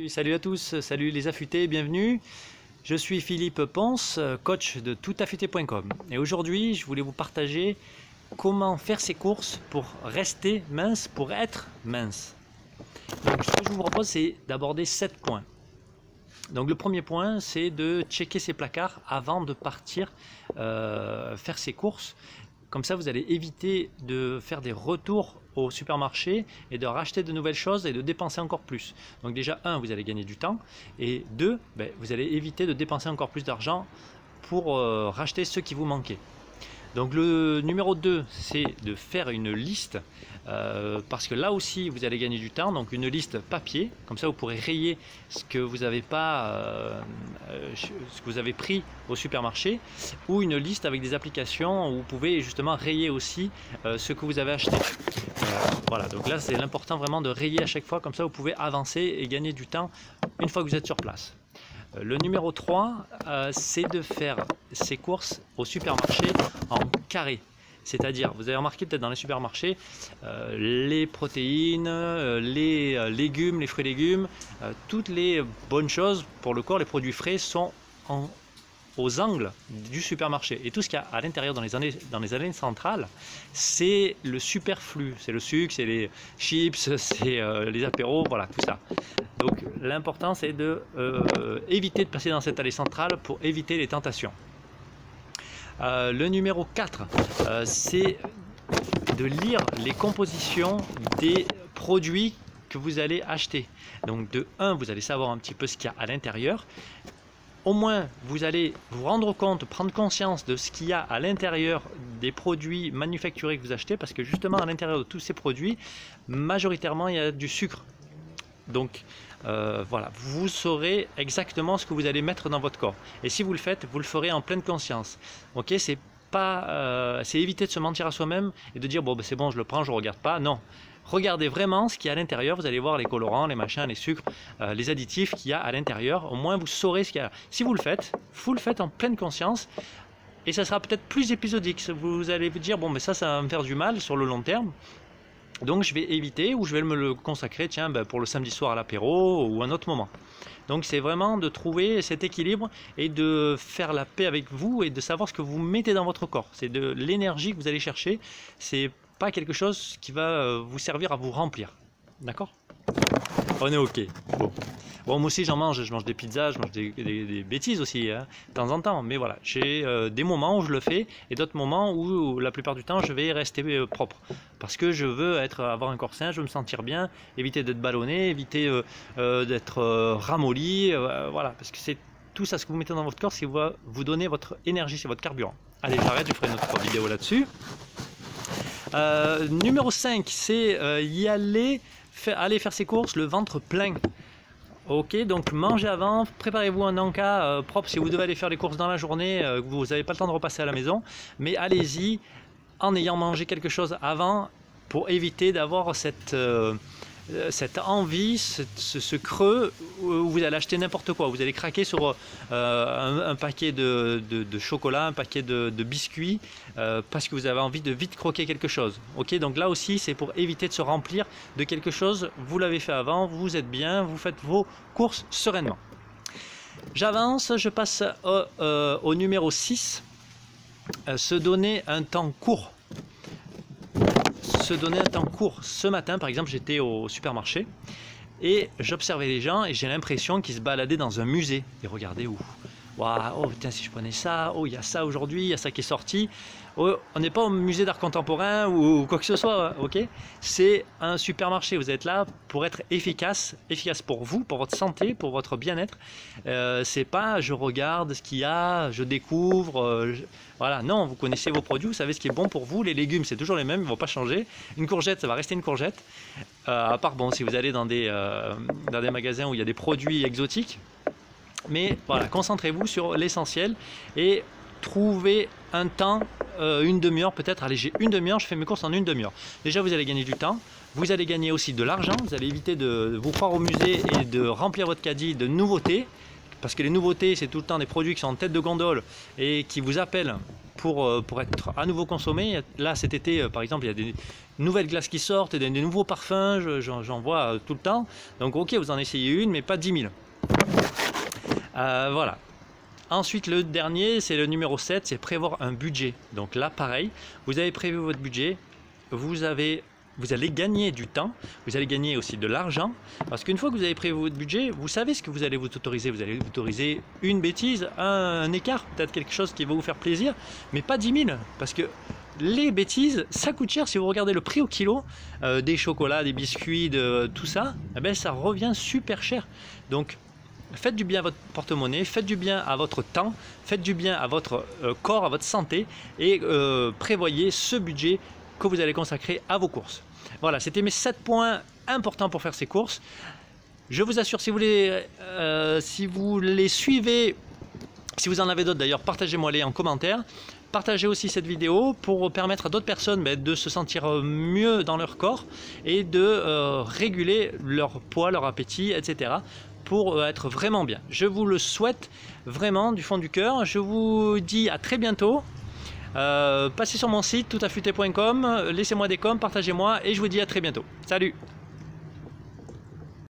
Salut à tous, salut les affûtés, bienvenue. Je suis Philippe Ponce, coach de toutaffûté.com et aujourd'hui je voulais vous partager comment faire ses courses pour rester mince, pour être mince. Donc ce que je vous propose c'est d'aborder 7 points. Donc le premier point c'est de checker ses placards avant de partir faire ses courses. Comme ça vous allez éviter de faire des retours au supermarché et de racheter de nouvelles choses et de dépenser encore plus. Donc déjà, vous allez gagner du temps et 2, vous allez éviter de dépenser encore plus d'argent pour racheter ce qui vous manquait. Donc le numéro 2, c'est de faire une liste parce que là aussi vous allez gagner du temps. Donc une liste papier, comme ça vous pourrez rayer ce que vous n'avez pas, ce que vous avez pris au supermarché, ou une liste avec des applications où vous pouvez justement rayer aussi ce que vous avez acheté. Voilà, donc là c'est l'important vraiment de rayer à chaque fois, comme ça vous pouvez avancer et gagner du temps une fois que vous êtes sur place. Le numéro 3, c'est de faire ses courses au supermarché en carré. C'est-à-dire, vous avez remarqué peut-être dans les supermarchés, les protéines, les légumes, les fruits et légumes, toutes les bonnes choses pour le corps, les produits frais sont aux angles du supermarché. Et tout ce qu'il y a à l'intérieur dans les allées centrales, c'est le superflu. C'est le sucre, c'est les chips, c'est les apéros, voilà, tout ça. Donc l'important c'est de éviter de passer dans cette allée centrale pour éviter les tentations. Le numéro 4, c'est de lire les compositions des produits que vous allez acheter. Donc de 1, vous allez savoir un petit peu ce qu'il y a à l'intérieur. Au moins, vous allez vous rendre compte, prendre conscience de ce qu'il y a à l'intérieur des produits manufacturés que vous achetez, parce que justement à l'intérieur de tous ces produits, majoritairement il y a du sucre. Donc voilà, vous saurez exactement ce que vous allez mettre dans votre corps. Et si vous le faites, vous le ferez en pleine conscience. Ok, c'est éviter de se mentir à soi-même et de dire bon c'est bon, je le prends, je ne regarde pas. Non. Regardez vraiment ce qu'il y a à l'intérieur, vous allez voir les colorants, les machins, les sucres, les additifs qu'il y a à l'intérieur. Au moins vous saurez ce qu'il y a. Si vous le faites en pleine conscience et ça sera peut-être plus épisodique. Vous allez vous dire bon mais ça va me faire du mal sur le long terme. Donc je vais éviter ou je vais me le consacrer pour le samedi soir à l'apéro ou un autre moment. Donc c'est vraiment de trouver cet équilibre et de faire la paix avec vous et de savoir ce que vous mettez dans votre corps. C'est de l'énergie que vous allez chercher, c'est pas quelque chose qui va vous servir à vous remplir. D'accord? On est ok. Bon, moi aussi je mange des pizzas, je mange des bêtises aussi, hein, de temps en temps. Mais voilà, j'ai des moments où je le fais et d'autres moments où la plupart du temps je vais rester propre. Parce que je veux avoir un corps sain, je veux me sentir bien, éviter d'être ballonné, éviter d'être ramolli. Voilà, parce que c'est tout ça ce que vous mettez dans votre corps, c'est vous donner votre énergie, c'est votre carburant. Allez, j'arrête, je ferai une autre vidéo là-dessus. Numéro 5, c'est aller faire ses courses le ventre plein. Ok, donc mangez avant, préparez-vous un encas propre si vous devez aller faire les courses dans la journée, que vous n'avez pas le temps de repasser à la maison, mais allez-y en ayant mangé quelque chose avant pour éviter d'avoir cette envie, ce creux où vous allez acheter n'importe quoi. Vous allez craquer sur un paquet de chocolat, un paquet de biscuits parce que vous avez envie de vite croquer quelque chose. Ok, donc là aussi c'est pour éviter de se remplir de quelque chose. Vous l'avez fait avant, vous êtes bien, vous faites vos courses sereinement. J'avance, je passe au numéro 6, se donner un temps court. Se donner un temps court. Ce matin, par exemple, j'étais au supermarché et j'observais les gens et j'ai l'impression qu'ils se baladaient dans un musée. Et regardez où. Waouh, oh putain, si je prenais ça, oh, il y a ça aujourd'hui, il y a ça qui est sorti. Oh, on n'est pas au musée d'art contemporain ou quoi que ce soit, ok? C'est un supermarché, vous êtes là pour être efficace pour vous, pour votre santé, pour votre bien-être. C'est pas je regarde ce qu'il y a, je découvre, voilà, non, vous connaissez vos produits, vous savez ce qui est bon pour vous. Les légumes, c'est toujours les mêmes, ils ne vont pas changer. Une courgette, ça va rester une courgette. À part, bon, si vous allez dans des magasins où il y a des produits exotiques. Mais voilà, concentrez-vous sur l'essentiel et trouvez un temps, une demi-heure peut-être. Allez, j'ai une demi-heure, je fais mes courses en une demi-heure. Déjà, vous allez gagner du temps. Vous allez gagner aussi de l'argent. Vous allez éviter de vous croire au musée et de remplir votre caddie de nouveautés. Parce que les nouveautés, c'est tout le temps des produits qui sont en tête de gondole et qui vous appellent pour être à nouveau consommées. Là cet été par exemple il y a des nouvelles glaces qui sortent, des nouveaux parfums, j'en vois tout le temps. Donc ok, vous en essayez une mais pas 10 000. Voilà. Ensuite le dernier, c'est le numéro 7, c'est prévoir un budget. Donc là pareil, vous avez prévu votre budget, vous allez gagner du temps, vous allez gagner aussi de l'argent, parce qu'une fois que vous avez prévu votre budget, vous savez ce que vous allez vous autoriser. Vous allez vous autoriser une bêtise, un écart, peut-être quelque chose qui va vous faire plaisir, mais pas 10 000, parce que les bêtises, ça coûte cher. Si vous regardez le prix au kilo, des chocolats, des biscuits, de tout ça, eh ben, ça revient super cher. Donc, faites du bien à votre porte-monnaie, faites du bien à votre temps, faites du bien à votre corps, à votre santé, et prévoyez ce budget que vous allez consacrer à vos courses. Voilà, c'était mes 7 points importants pour faire ces courses. Je vous assure, si vous les suivez, si vous en avez d'autres d'ailleurs, partagez-moi les en commentaire. Partagez aussi cette vidéo pour permettre à d'autres personnes de se sentir mieux dans leur corps et de réguler leur poids, leur appétit, etc. pour être vraiment bien. Je vous le souhaite vraiment du fond du cœur. Je vous dis à très bientôt. Passez sur mon site toutaffûté.com, laissez-moi des coms, partagez-moi et je vous dis à très bientôt. Salut!